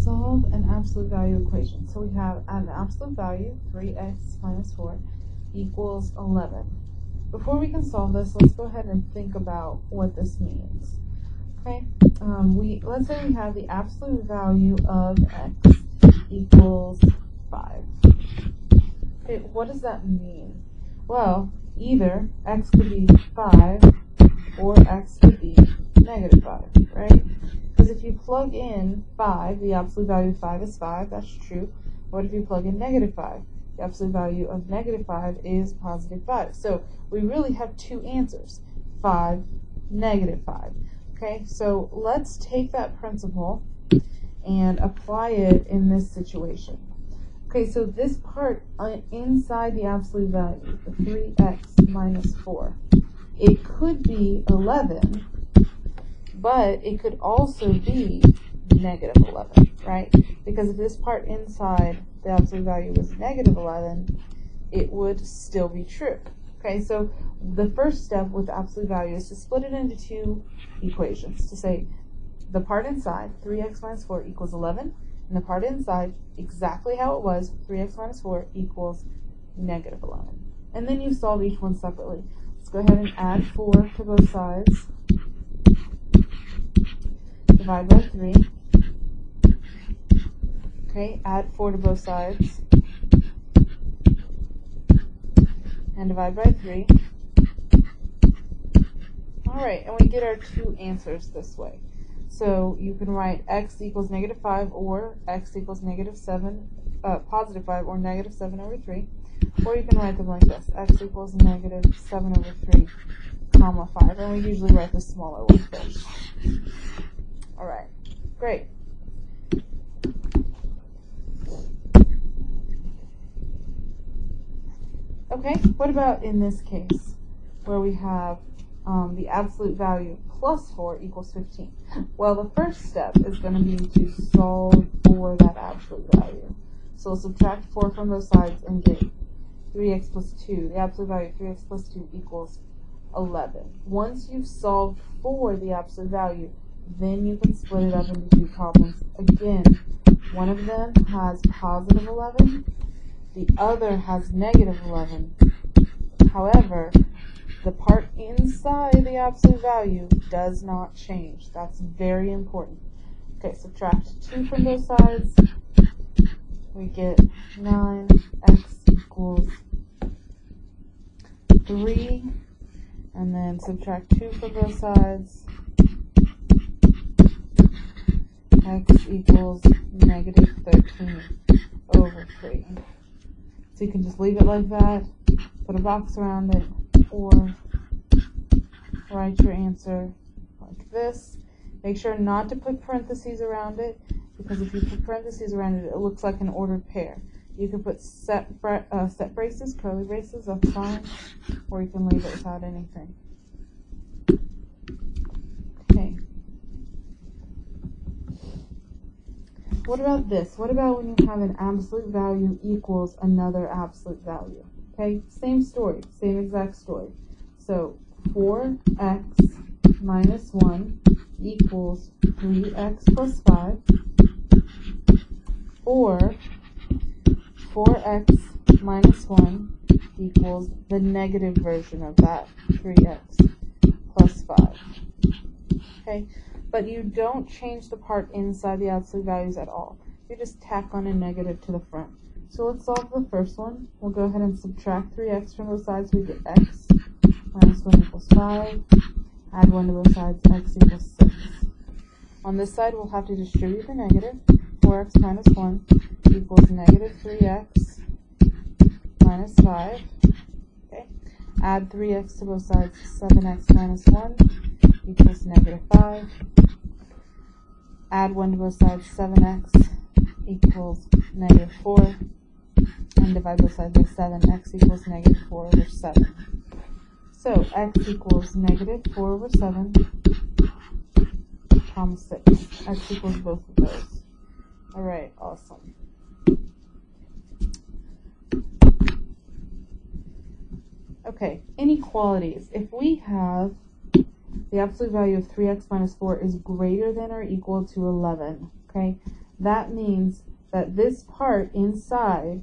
solve an absolute value equation. So we have an absolute value, 3x minus 4, equals 11. Before we can solve this, let's go ahead and think about what this means. Okay, let's say we have the absolute value of x equals 5. Okay, what does that mean? Well, either x could be 5 or x could be negative 5, right? Because if you plug in 5, the absolute value of 5 is 5, that's true. What if you plug in negative 5? The absolute value of negative 5 is positive 5. So we really have two answers, 5, negative 5. Okay, so let's take that principle and apply it in this situation. Okay, so this part inside the absolute value, the 3x minus 4, it could be 11, but it could also be negative 11, right? Because if this part inside the absolute value was negative 11, it would still be true. Okay, so the first step with the absolute value is to split it into two equations, to say the part inside, 3x minus 4 equals 11, and the part inside, exactly how it was, 3x minus 4 equals negative 11. And then you solve each one separately. Let's go ahead and add 4 to both sides. Divide by 3. Okay, add 4 to both sides. And divide by 3. Alright, and we get our two answers this way. So you can write x equals negative 5 or x equals negative 7, positive 5 or negative 7 over 3. Or you can write them like this, x equals negative 7 over 3, comma 5. And we usually write the smaller one first. Alright, great. Okay, what about in this case, where we have the absolute value plus 4 equals 15? Well, the first step is going to be to solve for that absolute value. So we'll subtract 4 from both sides and get 3x plus 2. The absolute value of 3x plus 2 equals 11. Once you've solved for the absolute value, then you can split it up into two problems. Again, one of them has positive 11, the other has negative 11. However, the part inside the absolute value does not change. That's very important. Okay, subtract 2 from both sides. We get 9x equals 3. And then subtract 2 from both sides. X equals negative 13 over 3. So you can just leave it like that, put a box around it, or write your answer like this. Make sure not to put parentheses around it, because if you put parentheses around it, it looks like an ordered pair. You can put set braces, curly braces, that's fine, or you can leave it without anything. Okay. What about this? What about when you have an absolute value equals another absolute value? Okay, same story, same exact story. So 4x minus 1 equals 3x plus 5, or 4x minus 1 equals the negative version of that, 3x plus 5. Okay, but you don't change the part inside the absolute values at all. You just tack on a negative to the front. So let's solve the first one. We'll go ahead and subtract 3x from both sides. We get x minus 1 equals 5. Add 1 to both sides, x equals 6. On this side, we'll have to distribute the negative. 4x minus 1 equals negative 3x minus 5. Okay. Add 3x to both sides, 7x minus 1 equals negative 5. Add 1 to both sides, 7x equals negative 4. And divide both sides by 7, x equals negative 4 over 7. So x equals negative 4 over 7, comma 6. X equals both of those. Alright, awesome. Okay, inequalities. If we have the absolute value of 3x minus 4 is greater than or equal to 11, okay, that means that this part inside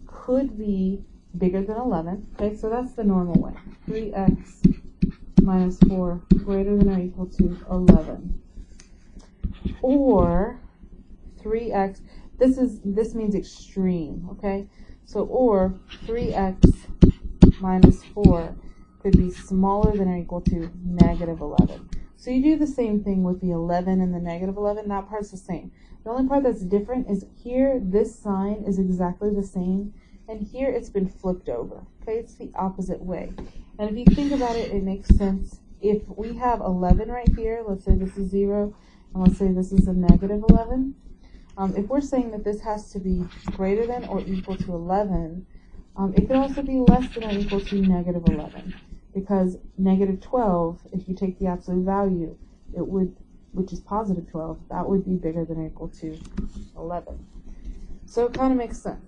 could be bigger than 11. Okay, so that's the normal way. 3x minus 4 greater than or equal to 11. Or 3x, this means extreme, okay? So, or 3x minus 4 could be smaller than or equal to negative 11. So you do the same thing with the 11 and the negative 11. That part's the same. The only part that's different is here, this sign is exactly the same, and here it's been flipped over. Okay, it's the opposite way. And if you think about it, it makes sense. If we have 11 right here, let's say this is 0, and let's say this is a negative 11. If we're saying that this has to be greater than or equal to 11, it could also be less than or equal to negative 11. Because negative 12, if you take the absolute value, it would, which is positive 12, that would be bigger than or equal to 11. So it kind of makes sense.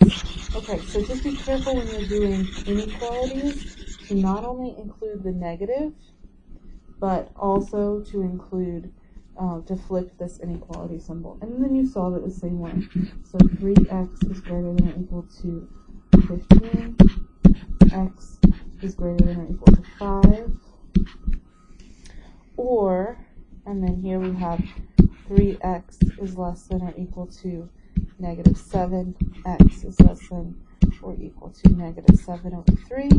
Okay, so just be careful when you're doing inequalities to not only include the negative, but also to include, to flip this inequality symbol. And then you solve it the same way. So 3x is greater than or equal to 15. X is greater than or equal to 5. Or, and then here we have 3x is less than or equal to negative 7. X is less than or equal to negative 7 over 3.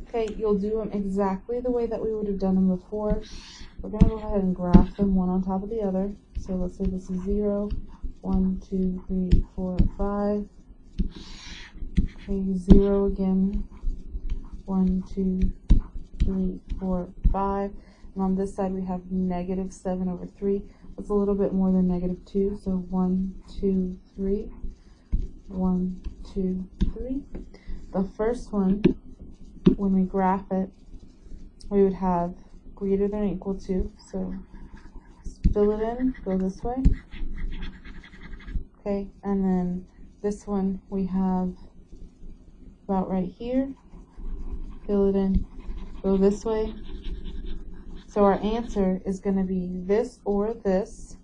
Okay, you'll do them exactly the way that we would have done them before. We're going to go ahead and graph them one on top of the other. So let's say this is 0, 1, 2, 3, 4, 5. Okay, 0 again. 1, 2, 3, 4, 5. And on this side we have negative 7 over 3. That's a little bit more than negative 2. So 1, 2, 3. 1, 2, 3. The first one, when we graph it, we would have greater than or equal to. So fill it in, go this way. Okay, and then this one we have about right here. Fill it in, go this way. So our answer is going to be this or this.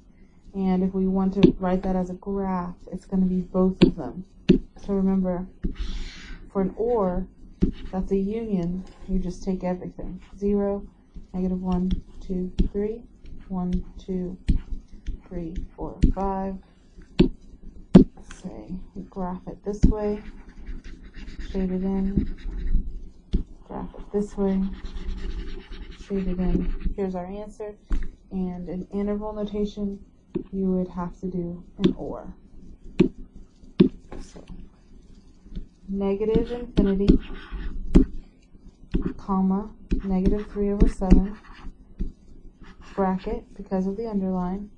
And if we want to write that as a graph, it's going to be both of them. So remember, for an or, that's a union. You just take everything. 0, negative 1, 2, 3. 1, 2, 3, 4, 5. Let's say we graph it this way. Shade it in. Graph it this way. Shade it in. Here's our answer. And in interval notation, you would have to do an or. So, negative infinity, comma, negative 3 over 7, bracket, because of the underline,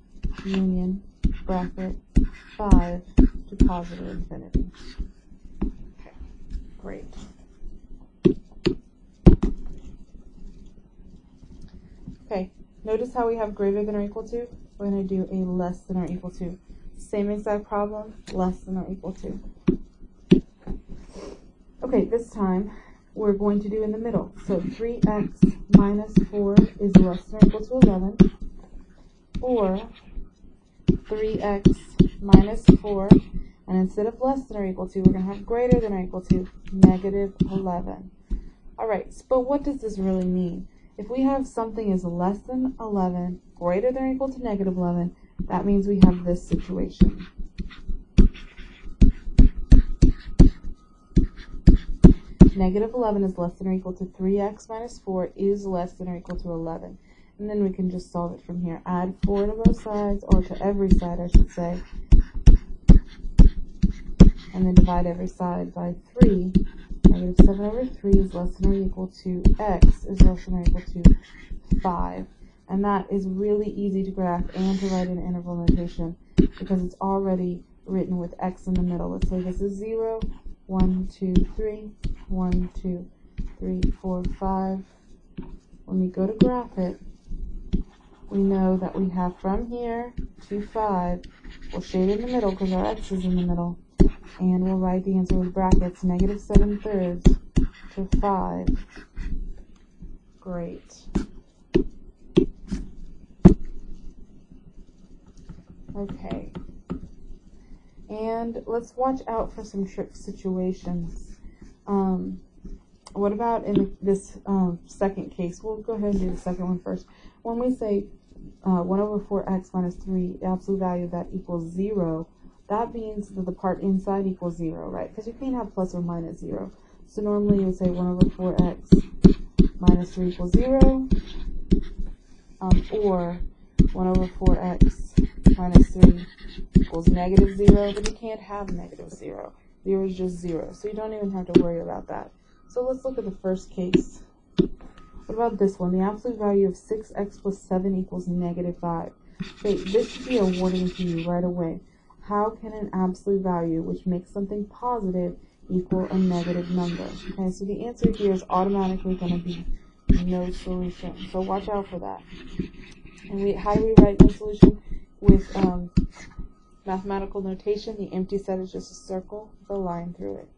union, bracket, 5 to positive infinity. Okay, great. Okay, notice how we have greater than or equal to? We're going to do a less than or equal to. Same exact problem, less than or equal to. Okay, this time we're going to do in the middle. So 3x minus 4 is less than or equal to 11. Or 3x minus 4, and instead of less than or equal to, we're going to have greater than or equal to negative 11. Alright, but what does this really mean? If we have something is less than 11, greater than or equal to negative 11, that means we have this situation. Negative 11 is less than or equal to 3x minus 4 is less than or equal to 11. And then we can just solve it from here. Add 4 to both sides, or to every side, I should say. And then divide every side by 3. Negative 7 over 3 is less than or equal to x is less than or equal to 5. And that is really easy to graph and to write in interval notation because it's already written with x in the middle. Let's say this is 0, 1, 2, 3, 1, 2, 3, 4, 5. When we go to graph it, we know that we have from here to 5. We'll shade in the middle because our x is in the middle. And we'll write the answer with brackets, negative 7/3 to 5. Great. Okay. And let's watch out for some trick situations. What about in this second case? We'll go ahead and do the second one first. When we say 1 over 4x minus 3, the absolute value of that equals 0, that means that the part inside equals 0, right? Because you can't have plus or minus 0. So normally you would say 1 over 4x minus 3 equals 0, or 1 over 4x minus 3 equals negative 0, but you can't have negative 0. 0 is just 0, so you don't even have to worry about that. So let's look at the first case. What about this one? The absolute value of 6x plus 7 equals negative 5. Okay, this should be a warning to you right away. How can an absolute value, which makes something positive, equal a negative number? Okay, so the answer here is automatically going to be no solution. So watch out for that. And how do we write no solution? With mathematical notation, the empty set is just a circle with a line through it.